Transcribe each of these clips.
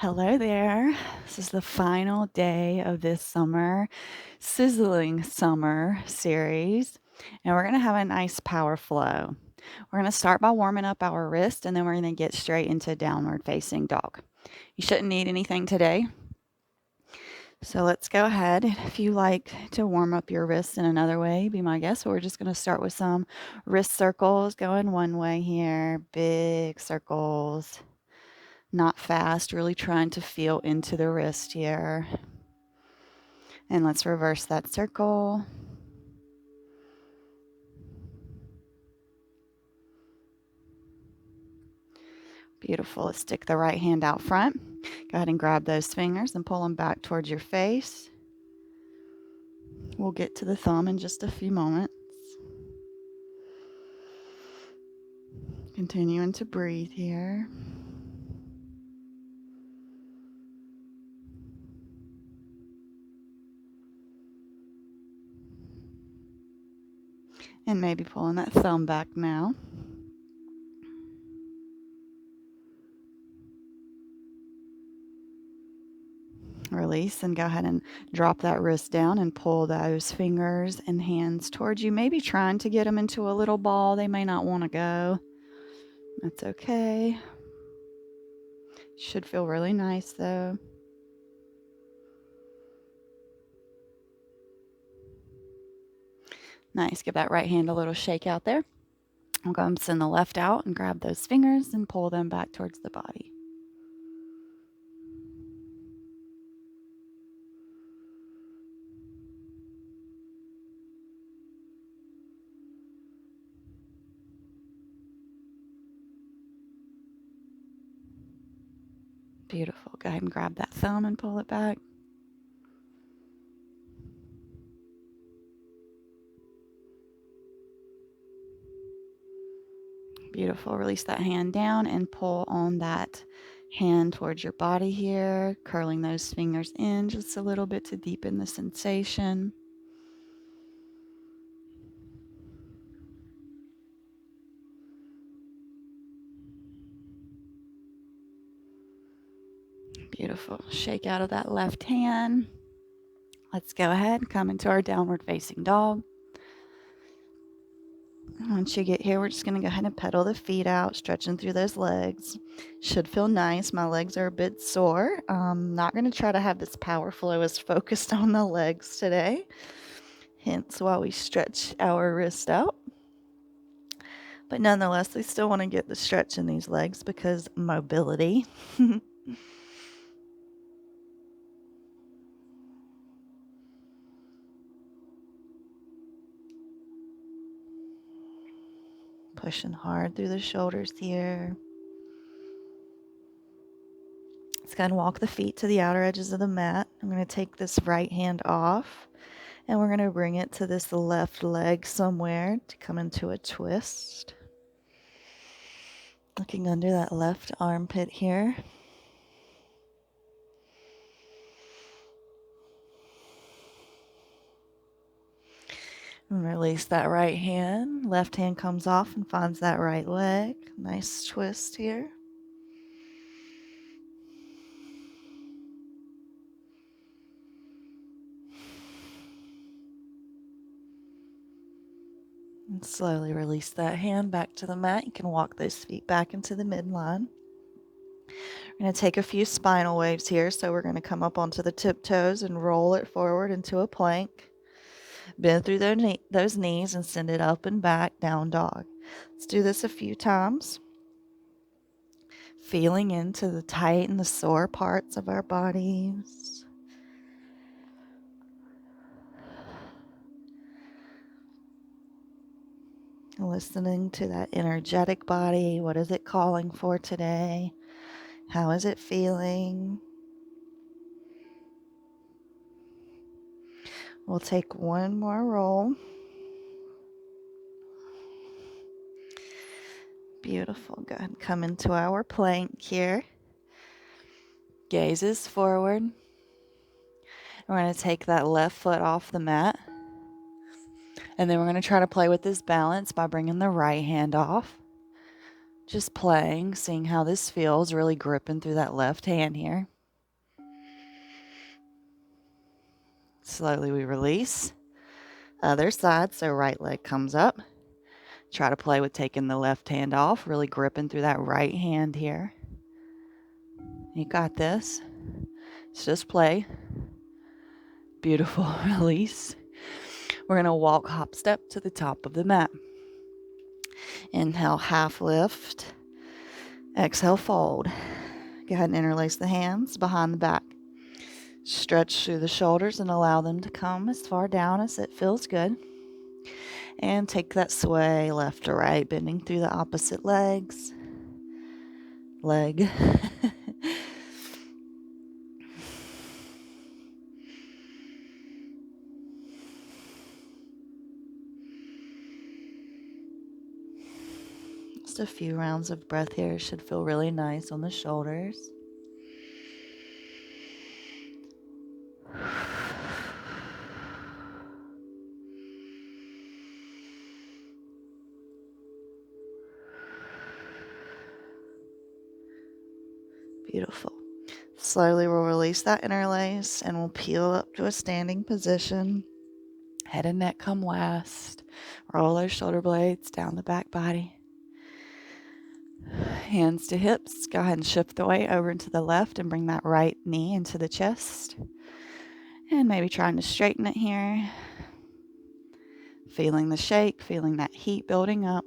Hello there. This is the final day of this summer Sizzling Summer series, and we're going to have a nice power flow. We're going to start by warming up our wrist, and then we're going to get straight into downward facing dog. You shouldn't need anything today. So let's go ahead. If you like to warm up your wrists in another way, be my guest. We're just going to start with some wrist circles going one way here, big circles. Not fast, really trying to feel into the wrist here. And let's reverse that circle. Beautiful. Let's stick the right hand out front. Go ahead and grab those fingers and pull them back towards your face. We'll get to the thumb in just a few moments. Continuing to breathe here. And maybe pulling that thumb back now. Release and go ahead and drop that wrist down and pull those fingers and hands towards you. Maybe trying to get them into a little ball. They may not want to go. That's okay. Should feel really nice though. Nice. Give that right hand a little shake out there. I'll go and send the left out and grab those fingers and pull them back towards the body. Beautiful. Go ahead and grab that thumb and pull it back. Beautiful. Release that hand down and pull on that hand towards your body here, curling those fingers in just a little bit to deepen the sensation. Beautiful. Shake out of that left hand. Let's go ahead and come into our downward facing dog. Once you get here, we're just going to go ahead and pedal the feet out, stretching through those legs. Should feel nice. My legs are a bit sore. Not going to try to have this power flow as focused on the legs today. Hence why we stretch our wrist out. But nonetheless, we still want to get the stretch in these legs because mobility. Pushing hard through the shoulders here. Let's go ahead and walk the feet to the outer edges of the mat. I'm going to take this right hand off and we're going to bring it to this left leg somewhere to come into a twist. Looking under that left armpit here. And release that right hand. Left hand comes off and finds that right leg. Nice twist here. And slowly release that hand back to the mat. You can walk those feet back into the midline. We're going to take a few spinal waves here. So we're going to come up onto the tiptoes and roll it forward into a plank. Bend through those knees and send it up and back, down dog. Let's do this a few times. Feeling into the tight and the sore parts of our bodies. Listening to that energetic body. What is it calling for today? How is it feeling? We'll take one more roll. Beautiful. Go ahead and come into our plank here. Gazes forward. We're going to take that left foot off the mat. And then we're going to try to play with this balance by bringing the right hand off. Just playing, seeing how this feels, really gripping through that left hand here. Slowly we release. Other side, so right leg comes up. Try to play with taking the left hand off, really gripping through that right hand here. You got this. It's just play. Beautiful. Release. We're going to walk hop step to the top of the mat. Inhale, half lift. Exhale, fold. Go ahead and interlace the hands behind the back. Stretch through the shoulders and allow them to come as far down as it feels good. And take that sway left to right, bending through the opposite leg. Just a few rounds of breath here should feel really nice on the shoulders. Beautiful. Slowly we'll release that interlace and we'll peel up to a standing position. Head and neck come west. Roll those shoulder blades down the back body. Hands to hips. Go ahead and shift the weight over into the left and bring that right knee into the chest. And maybe trying to straighten it here. Feeling the shake, feeling that heat building up.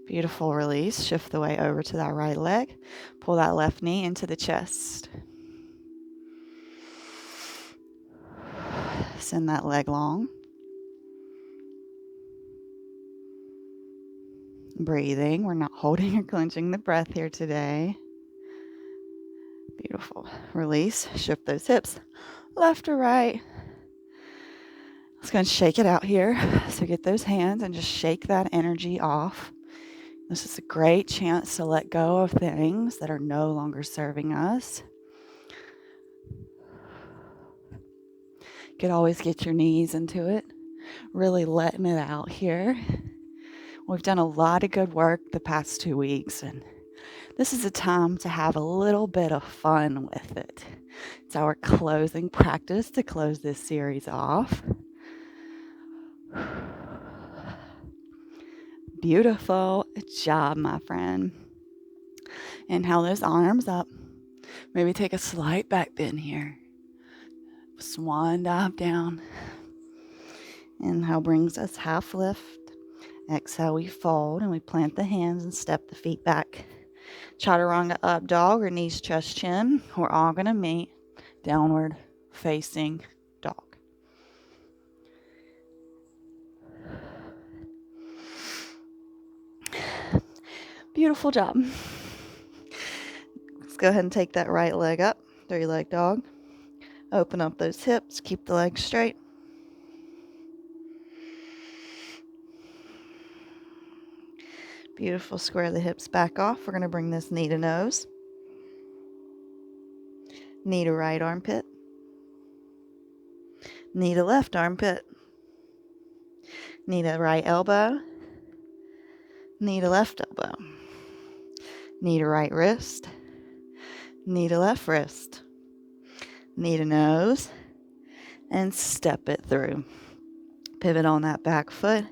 Beautiful release. Shift the weight over to that right leg. Pull that left knee into the chest. Send that leg long. Breathing. We're not holding or clenching the breath here today. Beautiful. Release. Shift those hips left or right. Let's go and shake it out here. So get those hands and just shake that energy off. This is a great chance to let go of things that are no longer serving us. You could always get your knees into it. Really letting it out here. We've done a lot of good work the past 2 weeks, and this is a time to have a little bit of fun with it. It's our closing practice to close this series off. Beautiful job, my friend. Inhale those arms up. Maybe take a slight back bend here. Swan dive down. Inhale brings us half lift. Exhale, we fold and we plant the hands and step the feet back. Chaturanga up dog or knees, chest, chin. We're all going to meet downward facing dog. Beautiful job. Let's go ahead and take that right leg up. 3-leg dog. Open up those hips. Keep the legs straight. Beautiful. Square the hips back off. We're going to bring this knee to nose. Knee to right armpit. Knee to left armpit. Knee to right elbow. Knee to left elbow. Knee to right wrist. Knee to left wrist. Knee to nose. And step it through. Pivot on that back foot.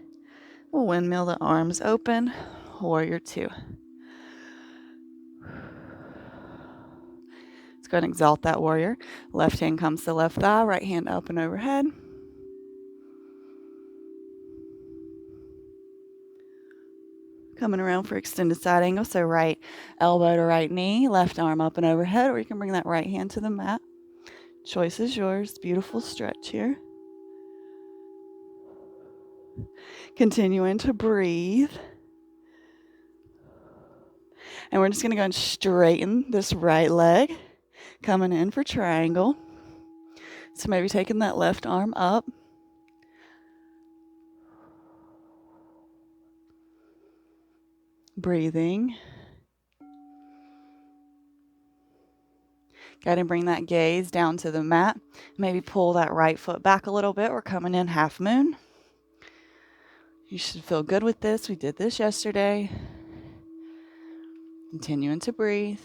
We'll windmill the arms open. Warrior 2. Let's go ahead and exalt that warrior. Left hand comes to left thigh. Right hand up and overhead. Coming around for extended side angle. So right elbow to right knee. Left arm up and overhead. Or you can bring that right hand to the mat. Choice is yours. Beautiful stretch here. Continuing to breathe. And we're just going to go and straighten this right leg. Coming in for triangle. So maybe taking that left arm up. Breathing. Got to bring that gaze down to the mat. Maybe pull that right foot back a little bit. We're coming in half moon. You should feel good with this. We did this yesterday. Continuing to breathe.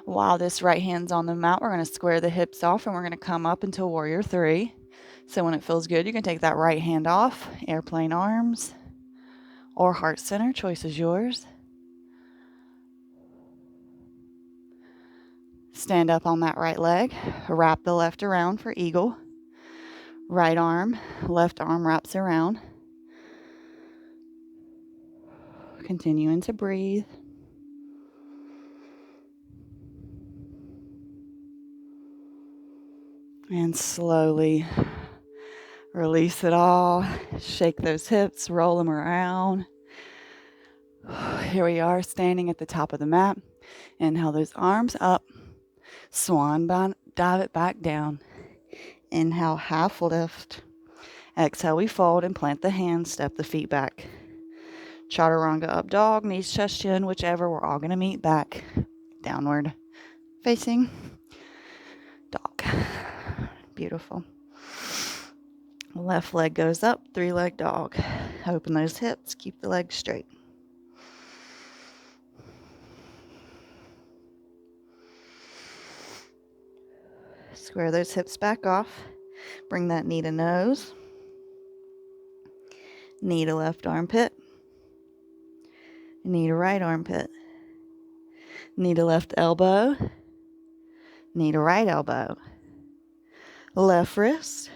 While this right hand's on the mat, we're going to square the hips off and we're going to come up into warrior three. So when it feels good, you can take that right hand off, airplane arms, or heart center, choice is yours. Stand up on that right leg, wrap the left around for eagle. Right arm, left arm wraps around. Continuing to breathe. And slowly release it all. Shake those hips, roll them around. Here we are standing at the top of the mat. Inhale those arms up. Swan dive it back down. Inhale, half lift. Exhale, we fold and plant the hands, step the feet back. Chaturanga up dog, knees, chest, chin, whichever. We're all going to meet back. Downward facing dog. Beautiful. Left leg goes up, 3-leg dog. Open those hips, keep the legs straight. Square those hips back off. Bring that knee to nose. Knee to left armpit. Knee to right armpit. Knee to left elbow. Knee to right elbow. Left wrist.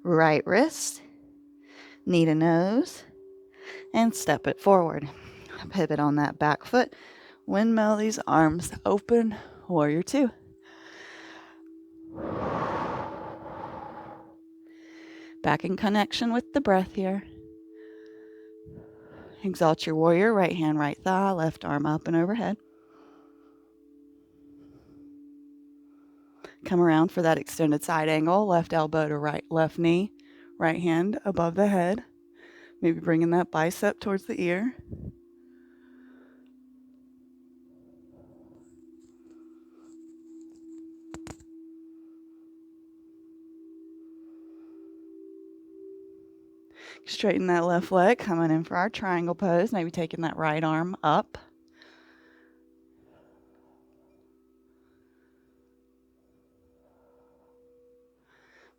Right wrist. Knee to nose. And step it forward. Pivot on that back foot. Windmill these arms open. Warrior two. Back in connection with the breath here. Exalt your warrior, right hand, right thigh, left arm up and overhead. Come around for that extended side angle, left elbow to right, left knee, right hand above the head. Maybe bringing that bicep towards the ear. Straighten that left leg, coming in for our triangle pose, maybe taking that right arm up.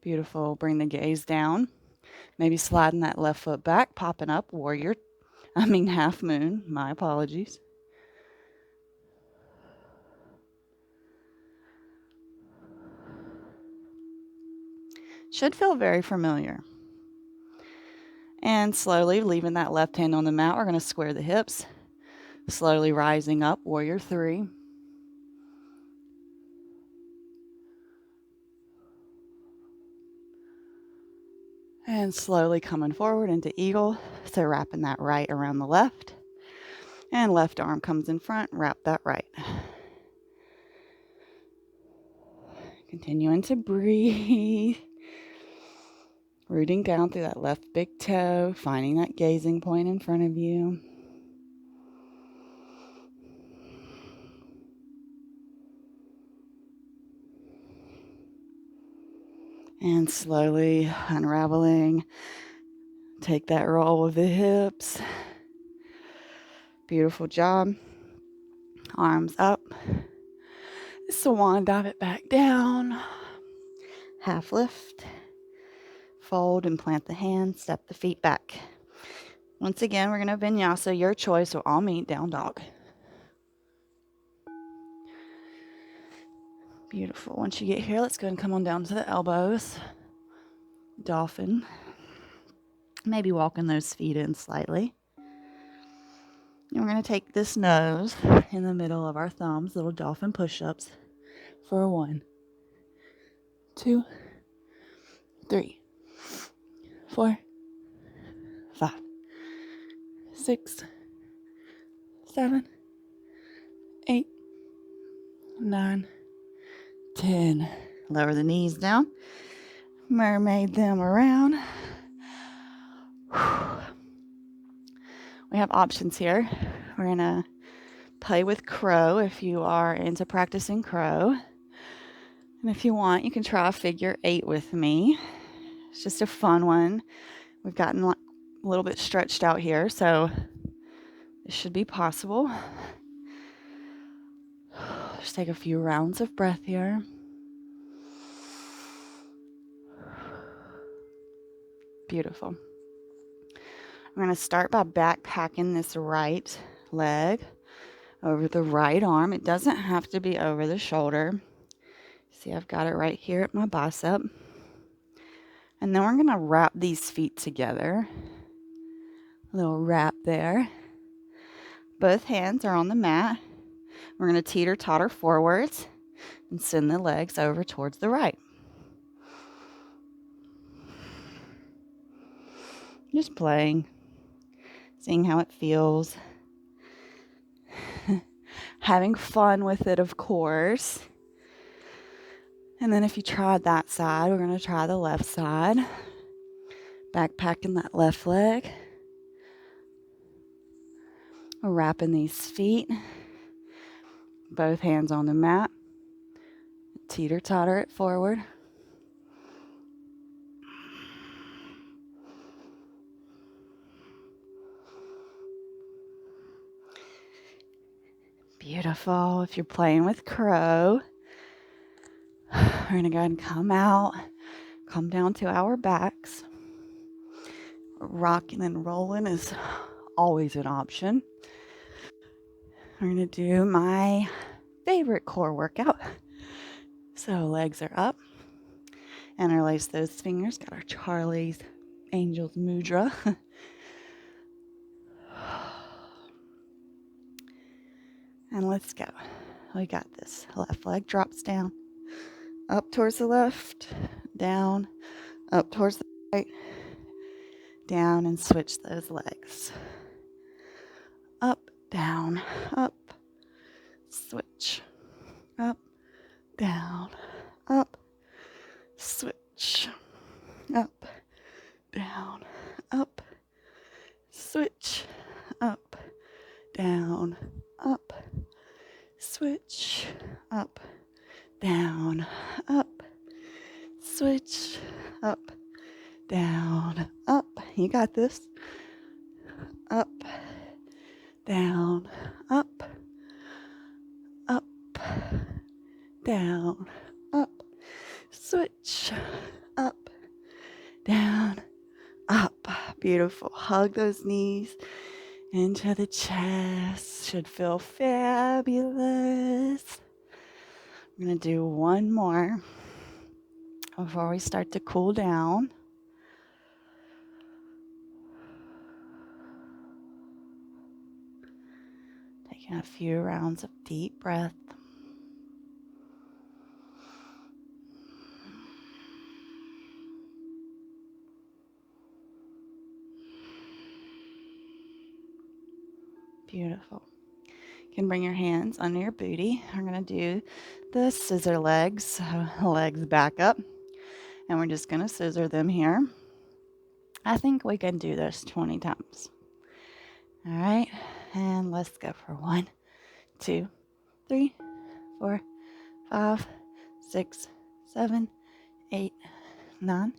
Beautiful. Bring the gaze down. Maybe sliding that left foot back, popping up, half moon. My apologies. Should feel very familiar. And slowly leaving that left hand on the mat, we're going to square the hips. Slowly rising up, warrior three. And slowly coming forward into eagle. So wrapping that right around the left. And left arm comes in front, wrap that right. Continuing to breathe. Rooting down through that left big toe, finding that gazing point in front of you. And slowly unraveling. Take that roll with the hips. Beautiful job. Arms up. Swan dive it back down. Half lift. Fold and plant the hands. Step the feet back. Once again, we're going to vinyasa, your choice. So all meet down dog. Beautiful. Once you get here, let's go and come on down to the elbows. Dolphin. Maybe walking those feet in slightly. And we're going to take this nose in the middle of our thumbs, little dolphin push-ups for 1, 2, 3, 4, 5, 6, 7, 8, 9, 10. Lower the knees down. Mermaid them around. We have options here. We're going to play with crow if you are into practicing crow. And if you want, you can try a figure 8 with me. It's just a fun one. We've gotten a little bit stretched out here, so it should be possible. Just take a few rounds of breath here. Beautiful. We're going to start by backpacking this right leg over the right arm. It doesn't have to be over the shoulder. See, I've got it right here at my bicep. And then we're going to wrap these feet together. A little wrap there. Both hands are on the mat. We're going to teeter-totter forwards and send the legs over towards the right. Just playing, seeing how it feels. Having fun with it, of course. And then if you tried that side, we're going to try the left side. Backpacking that left leg. We're wrapping these feet. Both hands on the mat. Teeter-totter it forward. Beautiful. If you're playing with crow, we're going to go ahead and come down to our backs. Rocking and rolling is always an option. We're going to do my favorite core workout. So legs are up. Interlace those fingers. Got our Charlie's Angels Mudra. And let's go. We got this. Left leg drops down. Up towards the left. Down. Up towards the right. Down, and switch those legs. Up, down, up. Switch. Up, down, up. Switch. Up, down, up. Switch. Up, down, up. Switch. Up, down, up. Switch. Up, down, up. You got this. Up, down, up. Up, down, up. Switch. Up, down, up. Beautiful. Hug those knees into the chest. Should feel fabulous. I'm going to do one more before we start to cool down. Taking a few rounds of deep breath. Beautiful. You can bring your hands under your booty. We're going to do the scissor legs. So legs back up. And we're just going to scissor them here. I think we can do this 20 times. All right. And let's go for 1, 2, 3, 4, 5, 6, 7, 8, 9,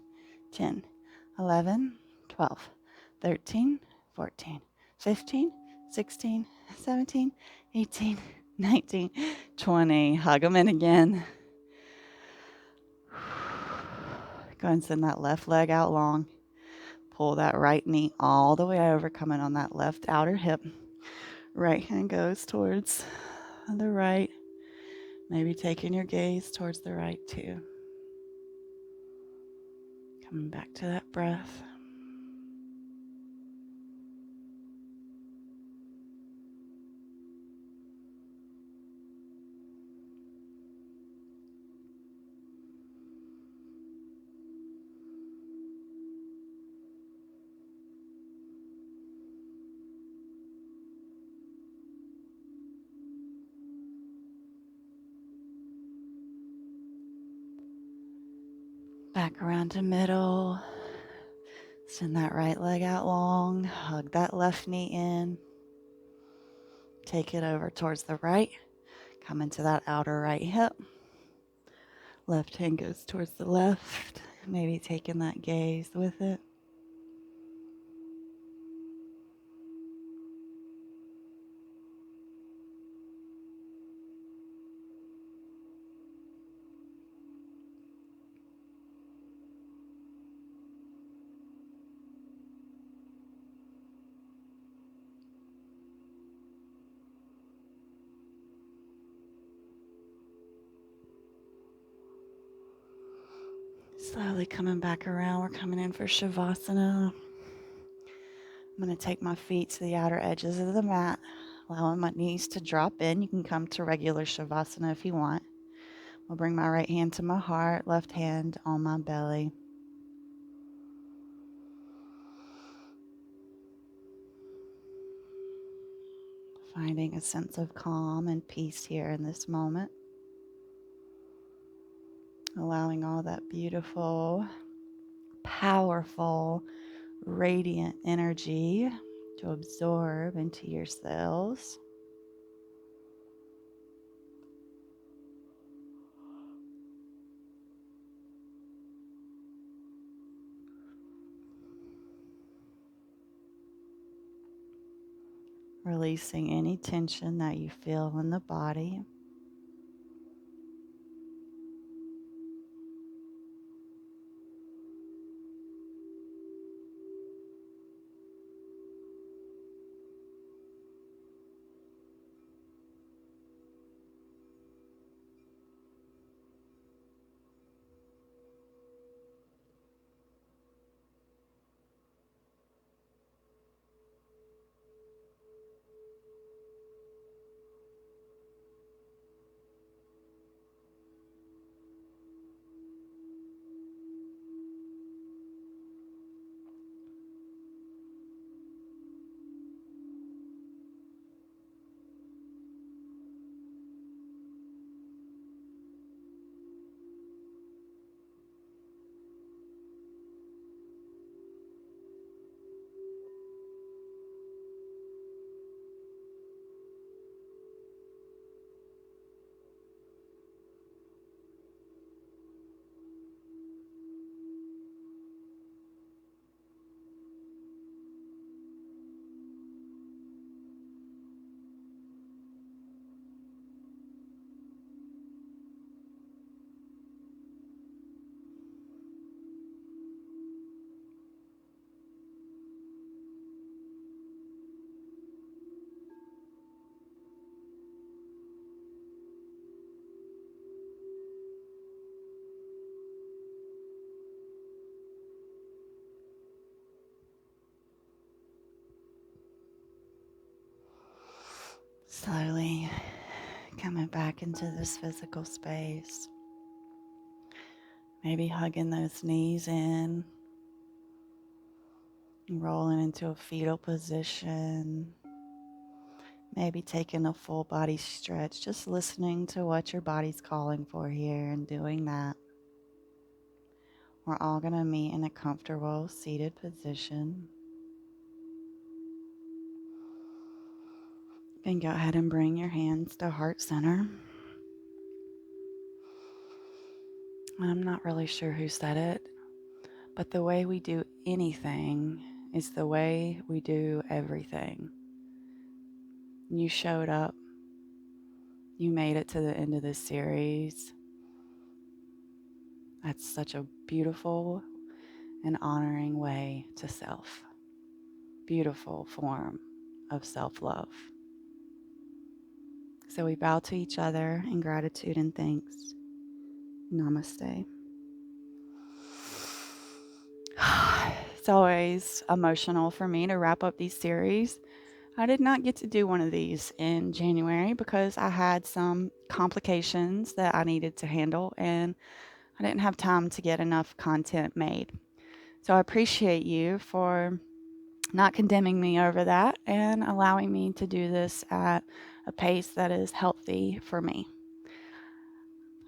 10, 11, 12, 13, 14, 15, 16, 17, 18, 19, 20. Hug them in again. Go and send that left leg out long. Pull that right knee all the way over, coming on that left outer hip. Right hand goes towards the right. Maybe taking your gaze towards the right too. Coming back to that breath. Back around to middle. Send that right leg out long. Hug that left knee in. Take it over towards the right. Come into that outer right hip. Left hand goes towards the left. Maybe taking that gaze with it. Slowly coming back around. We're coming in for Savasana. I'm going to take my feet to the outer edges of the mat, allowing my knees to drop in. You can come to regular Savasana if you want. I'll bring my right hand to my heart, left hand on my belly. Finding a sense of calm and peace here in this moment. Allowing all that beautiful, powerful, radiant energy to absorb into your cells. Releasing any tension that you feel in the body. Slowly coming back into this physical space. Maybe hugging those knees in, rolling into a fetal position. Maybe taking a full body stretch, just listening to what your body's calling for here and doing that. We're all going to meet in a comfortable seated position. You can go ahead and bring your hands to heart center. I'm not really sure who said it, but the way we do anything is the way we do everything. You showed up. You made it to the end of this series. That's such a beautiful and honoring way to self. Beautiful form of self-love. So we bow to each other in gratitude and thanks. Namaste. It's always emotional for me to wrap up these series. I did not get to do one of these in January because I had some complications that I needed to handle and I didn't have time to get enough content made. So I appreciate you for not condemning me over that and allowing me to do this at a pace that is healthy for me.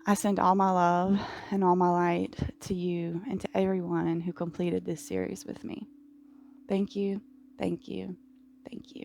I send all my love and all my light to you and to everyone who completed this series with me. Thank you, thank you, thank you.